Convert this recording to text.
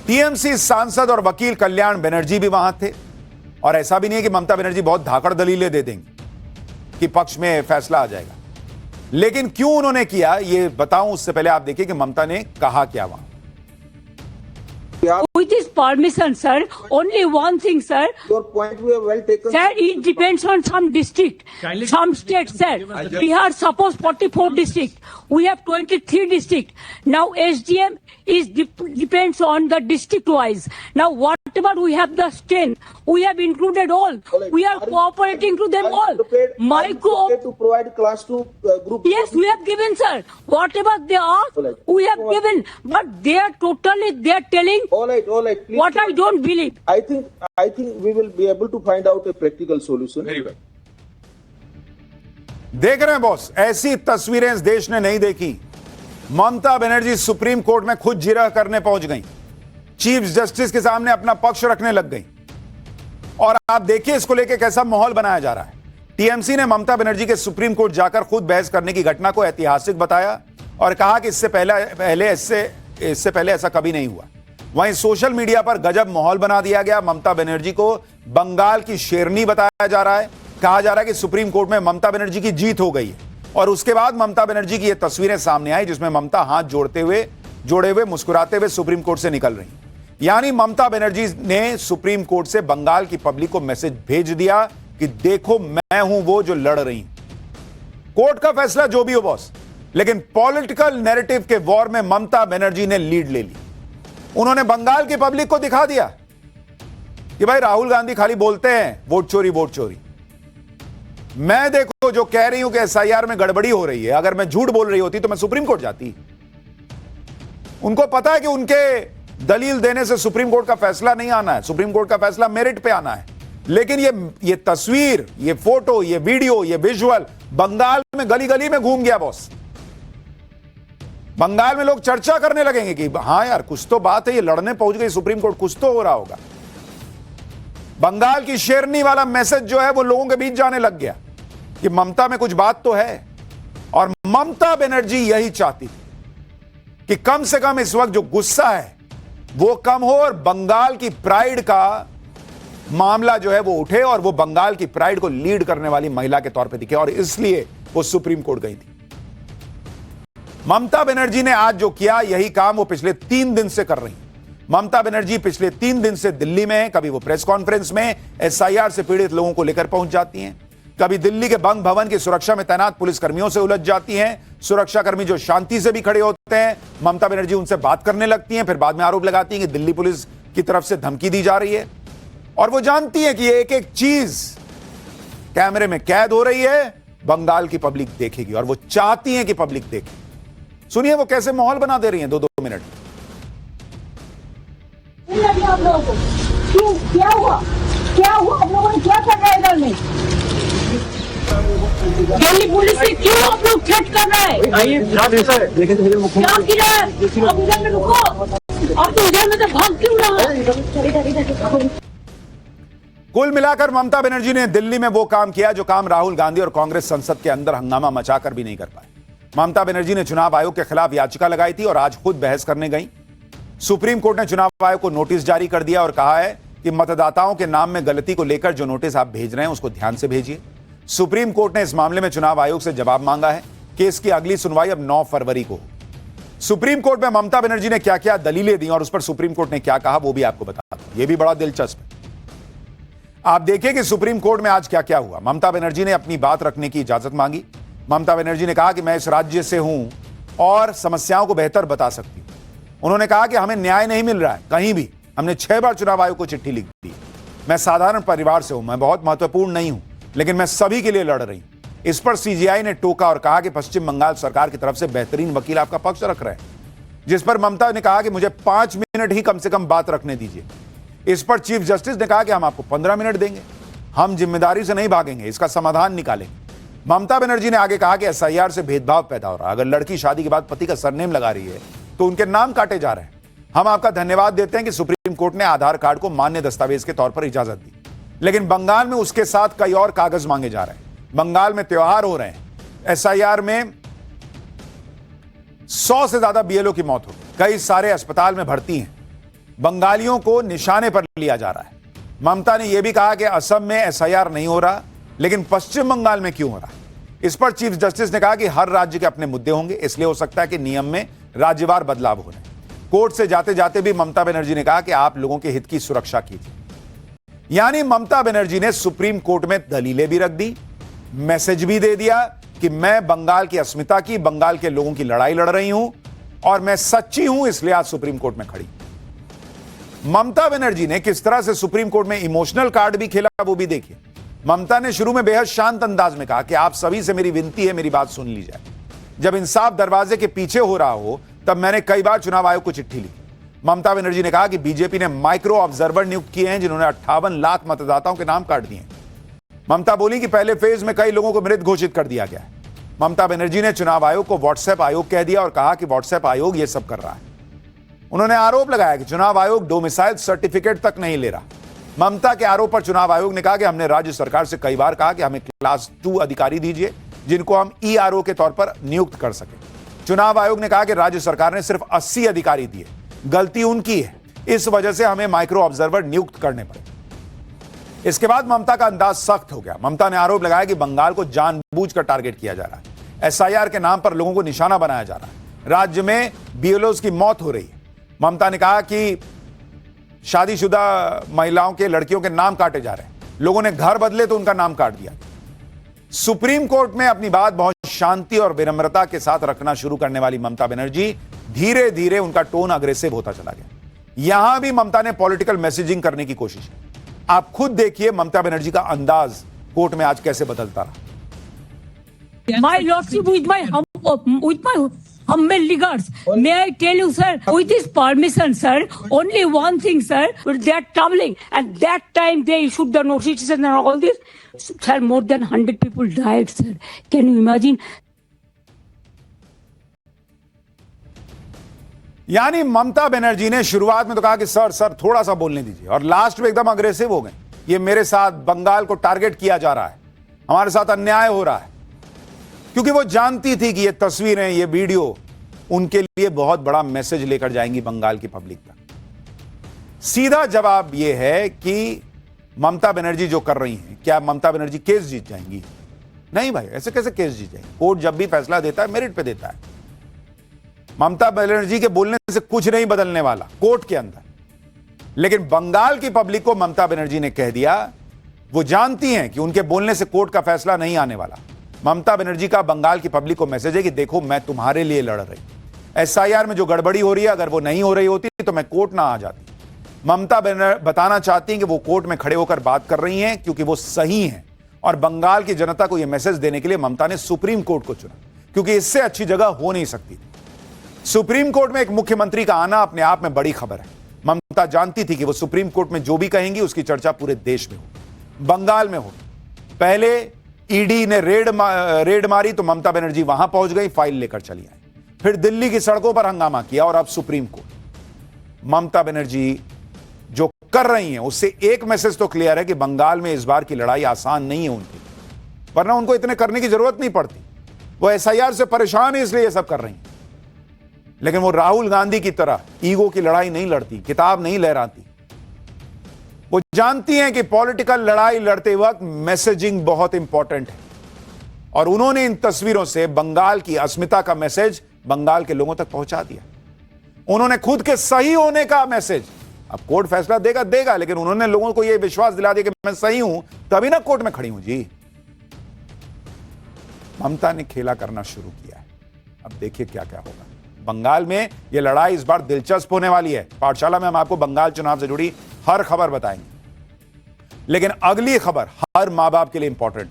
TMC सांसद और वकील कल्याण बनर्जी भी वहां थे। और ऐसा भी नहीं है कि ममता बनर्जी बहुत धाकड़ दलीलें दे देंगी कि पक्ष में फैसला आ जाएगा, लेकिन क्यों उन्होंने किया ये बताऊं उससे पहले आप देखिए कि ममता ने कहा क्या वहां। With his permission, sir, only one thing, sir. Your point we have well taken. Sir, it depends on some district, some states, sir. We have suppose 44 district. We have 23 district. Now SDM is depends on the district wise. Now whatever we have the strength, we have included all. We are cooperating to them all. To provide class 2 group. Yes, we have given, sir. Whatever they ask, we have given. But they are totally, they are telling All right. Please. what I don't believe. I think we will be able to find out a practical solution. Very well. देख रहे हैं boss, ऐसी तस्वीरें इस देश ने नहीं देखी। ममता बनर्जी सुप्रीम कोर्ट में खुद जिरह करने पहुंच गई, चीफ जस्टिस के सामने अपना पक्ष रखने लग गई। और आप देखिए इसको लेकर कैसा माहौल बनाया जा रहा है। टीएमसी ने ममता बनर्जी के सुप्रीम कोर्ट जाकर खुद बहस करने की घटना को ऐतिहासिक बताया और कहा कि इससे पहले ऐसा कभी नहीं हुआ। वहीं सोशल मीडिया पर गजब माहौल बना दिया गया। ममता बनर्जी को बंगाल की शेरनी बताया जा रहा है। कहा जा रहा है कि सुप्रीम कोर्ट में ममता बनर्जी की जीत हो गई है। और उसके बाद ममता बनर्जी की ये तस्वीरें सामने आई जिसमें ममता हाथ जोड़े हुए मुस्कुराते हुए सुप्रीम कोर्ट से निकल रही। यानी ममता बनर्जी ने सुप्रीम कोर्ट से बंगाल की पब्लिक को मैसेज भेज दिया कि देखो मैं हूं वो जो लड़ रही। कोर्ट का फैसला जो भी हो बॉस, लेकिन पॉलिटिकल नैरेटिव के वॉर में ममता बनर्जी ने लीड ले ली। उन्होंने बंगाल की पब्लिक को दिखा दिया कि भाई राहुल गांधी खाली बोलते हैं वोट चोरी। मैं देखो जो कह रही हूं कि एसआईआर में गड़बड़ी हो रही है, अगर मैं झूठ बोल रही होती तो मैं सुप्रीम कोर्ट जाती। उनको पता है कि उनके दलील देने से सुप्रीम कोर्ट का फैसला नहीं आना है, सुप्रीम कोर्ट का फैसला मेरिट पे आना है। लेकिन ये तस्वीर, ये फोटो, ये वीडियो, ये विजुअल बंगाल में गली गली में घूम गया बॉस। बंगाल में लोग चर्चा करने लगेंगे कि हां यार कुछ तो बात है, ये लड़ने पहुंच गई सुप्रीम कोर्ट, कुछ तो हो रहा होगा। बंगाल की शेरनी वाला मैसेज जो है वो लोगों के बीच जाने लग गया कि ममता में कुछ बात तो है। और ममता बनर्जी यही चाहती थी कि कम से कम इस वक्त जो गुस्सा है वो कम हो और बंगाल की प्राइड का मामला जो है वो उठे और वो बंगाल की प्राइड को लीड करने वाली महिला के तौर पे दिखे। और इसलिए वो सुप्रीम कोर्ट गई थी। ममता बनर्जी ने आज जो किया यही काम वो पिछले 3 दिन से कर रही। ममता बनर्जी पिछले 3 दिन से दिल्ली में, कभी वो प्रेस कॉन्फ्रेंस में एसआईआर से पीड़ित लोगों को लेकर पहुंच जाती हैं, कभी दिल्ली के बंग भवन की सुरक्षा में तैनात पुलिसकर्मियों से उलझ जाती हैं। सुरक्षाकर्मी जो शांति से भी खड़े होते हैं, ममता बनर्जी उनसे बात करने लगती हैं, फिर बाद में आरोप लगाती हैं कि दिल्ली पुलिस की तरफ से धमकी दी जा रही है। और वो जानती है कि एक एक चीज कैमरे में कैद हो रही है, बंगाल की पब्लिक देखेगी और वो चाहती है कि पब्लिक देखे। सुनिए वो कैसे माहौल बना दे रही हैं 2-2 मिनट। आप लोगों को क्यों, क्या हुआ आप लोगों ने क्या कर रहा है इधर में? दिल्ली पुलिस से क्यों आप लोग थ्रेट कर रहे हैं? क्या किया है? आप इधर में रुको, आप तो इधर में तो भाग क्यों रहा है? कुल मिलाकर ममता बनर्जी ने दिल्ली में वो काम किया जो काम राहुल गांधी और कांग्रेस संसद के अंदर हंगामा मचाकर भी नहीं कर पाए। ममता बनर्जी ने चुनाव आयोग के खिलाफ याचिका लगाई थी और आज खुद बहस करने गई। सुप्रीम कोर्ट ने चुनाव आयोग को नोटिस जारी कर दिया और कहा है कि मतदाताओं के नाम में गलती को लेकर जो नोटिस आप भेज रहे हैं उसको ध्यान से भेजिए। सुप्रीम कोर्ट ने इस मामले में चुनाव आयोग से जवाब मांगा है। केस की अगली सुनवाई अब 9 फरवरी को। सुप्रीम कोर्ट में ममता बनर्जी ने क्या क्या दलीलें दी और उस पर सुप्रीम कोर्ट ने क्या कहा वो भी आपको बता दूं। यह भी बड़ा दिलचस्प है। आप देखिए कि सुप्रीम कोर्ट में आज क्या क्या हुआ। ममता बनर्जी ने अपनी बात रखने की इजाजत मांगी। ममता बनर्जी ने कहा कि मैं इस राज्य से हूं और समस्याओं को बेहतर बता सकती हूं। उन्होंने कहा कि हमें न्याय नहीं मिल रहा है कहीं भी। हमने 6 बार चुनाव आयोग को चिट्ठी लिख दी। मैं साधारण परिवार से हूं, मैं बहुत महत्वपूर्ण नहीं हूं, लेकिन मैं सभी के लिए लड़ रही हूं। इस पर सीजीआई ने टोका और कहा कि पश्चिम बंगाल सरकार की तरफ से बेहतरीन वकील आपका पक्ष रख रहे हैं। जिस पर ममता ने कहा कि मुझे 5 मिनट ही कम से कम बात रखने दीजिए। इस पर चीफ जस्टिस ने कहा कि हम आपको 15 मिनट देंगे, हम जिम्मेदारी से नहीं भागेंगे, इसका समाधान निकालेंगे। ममता बनर्जी ने आगे कहा कि एसआईआर से भेदभाव पैदा हो रहा है। अगर लड़की शादी के बाद पति का सरनेम लगा रही है तो उनके नाम काटे जा रहे हैं। हम आपका धन्यवाद देते हैं कि सुप्रीम कोर्ट ने आधार कार्ड को मान्य दस्तावेज के तौर पर इजाजत दी, लेकिन बंगाल में उसके साथ कई और कागज मांगे जा रहे हैं। बंगाल में त्योहार हो रहे हैं। एसआईआर में 100 से ज्यादा बीएलओ की मौत हो गई, कई सारे अस्पताल में भर्ती हैं। बंगालियों को निशाने पर लिया जा रहा है। ममता ने यह भी कहा कि असम में एसआईआर नहीं हो रहा, लेकिन पश्चिम बंगाल में क्यों हो रहा है। इस पर चीफ जस्टिस ने कहा कि हर राज्य के अपने मुद्दे होंगे, इसलिए हो सकता है कि नियम में राज्यवार बदलाव हो रहे हैं। कोर्ट से जाते जाते भी ममता बनर्जी ने कहा कि आप लोगों के हित की सुरक्षा कीजिए। यानी ममता बनर्जी ने सुप्रीम कोर्ट में दलीलें भी रख दी, मैसेज भी दे दिया कि मैं बंगाल की अस्मिता की, बंगाल के लोगों की लड़ाई लड़ रही हूं और मैं सच्ची हूं, इसलिए आज सुप्रीम कोर्ट में खड़ी। ममता बनर्जी ने किस तरह से सुप्रीम कोर्ट में इमोशनल कार्ड भी खेला, वो भी देखिए। ममता ने शुरू में बेहद शांत अंदाज में कहा कि आप सभी से मेरी विनती है, मेरी बात सुन ली जाए। जब इंसाफ दरवाजे के पीछे हो रहा हो तब मैंने कई बार चुनाव आयोग को चिट्ठी लिखी। ममता बनर्जी ने कहा कि बीजेपी ने माइक्रो ऑब्जर्वर नियुक्त किए हैं, जिन्होंने 58 लाख मतदाताओं के नाम काट दिए। ममता बोली कि पहले फेज में कई लोगों को मृत घोषित कर दिया गया है। ममता बनर्जी ने चुनाव आयोग को व्हाट्सएप आयोग कह दिया और कहा कि व्हाट्सएप आयोग यह सब कर रहा है। उन्होंने आरोप लगाया कि चुनाव आयोग डोमिसाइल सर्टिफिकेट तक नहीं ले रहा। ममता के आरोप पर चुनाव आयोग ने कहा कि हमने राज्य सरकार से कई बार कहा कि हमें क्लास 2 अधिकारी दीजिए, जिनको हम ईआरओ के तौर पर नियुक्त कर सकें। चुनाव आयोग ने कहा कि राज्य सरकार ने सिर्फ 80 अधिकारी दिए, गलती उनकी है, इस वजह से हमें माइक्रो ऑब्जर्वर नियुक्त करने पड़े। इसके बाद ममता का अंदाज सख्त हो गया। ममता ने आरोप लगाया कि बंगाल को जानबूझकर टारगेट किया जा रहा है, एसआईआर के नाम पर लोगों को निशाना बनाया जा रहा है, राज्य में बीएलओज की मौत हो रही है। ममता ने कहा कि शादीशुदा महिलाओं के, लड़कियों के नाम काटे जा रहे हैं, लोगों ने घर बदले तो उनका नाम काट दिया। सुप्रीम कोर्ट में अपनी बात बहुत शांति और विनम्रता के साथ रखना शुरू करने वाली ममता बनर्जी धीरे धीरे उनका टोन अग्रेसिव होता चला गया। यहां भी ममता ने पॉलिटिकल मैसेजिंग करने की कोशिश की। आप खुद देखिए ममता बनर्जी का अंदाज कोर्ट में आज कैसे बदलता रहा। My lordship, with my humble regards, may I tell you, sir, with his permission, sir, only one thing, sir, they are troubling, and that time they issued the notices and all this, sir, more than 100 people died, sir. Can you imagine? यानी ममता बनर्जी ने शुरुआत में तो कहा कि sir थोड़ा सा बोलने दीजिए, और लास्ट में एकदम अग्रेसिव हो गए। ये मेरे साथ बंगाल को टारगेट किया जा रहा है, हमारे साथ अन्याय हो रहा है, क्योंकि वो जानती थी कि ये तस्वीरें, ये वीडियो उनके लिए बहुत बड़ा मैसेज लेकर जाएंगी बंगाल की पब्लिक तक। सीधा जवाब ये है कि ममता बनर्जी जो कर रही हैं, क्या ममता बनर्जी केस जीत जाएंगी? नहीं भाई, ऐसे कैसे केस जीत जाएंगी? कोर्ट जब भी फैसला देता है मेरिट पे देता है। ममता बनर्जी के बोलने से कुछ नहीं बदलने वाला कोर्ट के अंदर, लेकिन बंगाल की पब्लिक को ममता बनर्जी ने कह दिया, वो जानती हैं कि उनके बोलने से कोर्ट का फैसला नहीं आने वाला। ममता बनर्जी का बंगाल की पब्लिक को मैसेज है कि देखो मैं तुम्हारे लिए लड़ रही, एसआईआर में जो गड़बड़ी हो रही है, अगर वो नहीं हो रही होती तो मैं कोर्ट ना आ जाती। ममता बताना चाहती हैं कि वो कोर्ट में खड़े होकर बात कर रही हैं क्योंकि वो सही हैं, और बंगाल की जनता को यह मैसेज देने के लिए ममता ने सुप्रीम कोर्ट को चुना, क्योंकि इससे अच्छी जगह हो नहीं सकती। सुप्रीम कोर्ट में एक मुख्यमंत्री का आना अपने आप में बड़ी खबर है। ममता जानती थी कि वो सुप्रीम कोर्ट में जो भी कहेंगी उसकी चर्चा पूरे देश में हो, बंगाल में हो। पहले ईडी ने रेड मारी तो ममता बनर्जी वहां पहुंच गई, फाइल लेकर चली आई। फिर दिल्ली की सड़कों पर हंगामा किया और अब सुप्रीम कोर्ट। ममता बनर्जी जो कर रही हैं उससे एक मैसेज तो क्लियर है कि बंगाल में इस बार की लड़ाई आसान नहीं है उनकी, वरना उनको इतने करने की जरूरत नहीं पड़ती। वो एसआईआर से परेशान है इसलिए ये सब कर रही हैं, लेकिन वो राहुल गांधी की तरह ईगो की लड़ाई नहीं लड़ती, किताब नहीं लहराती। वो जानती हैं कि पॉलिटिकल लड़ाई लड़ते वक्त मैसेजिंग बहुत इंपॉर्टेंट है, और उन्होंने इन तस्वीरों से बंगाल की अस्मिता का मैसेज बंगाल के लोगों तक पहुंचा दिया। उन्होंने खुद के सही होने का मैसेज, अब कोर्ट फैसला देगा, लेकिन उन्होंने लोगों को यह विश्वास दिला दिया कि मैं सही हूं, तभी ना कोर्ट में खड़ी हूं जी। ममता ने खेला करना शुरू किया है, अब देखिए क्या क्या होगा। बंगाल में यह लड़ाई इस बार दिलचस्प होने वाली है। पाठशाला में हम आपको बंगाल चुनाव से जुड़ी हर खबर बताएंगे, लेकिन अगली खबर हर मां बाप के लिए इंपॉर्टेंट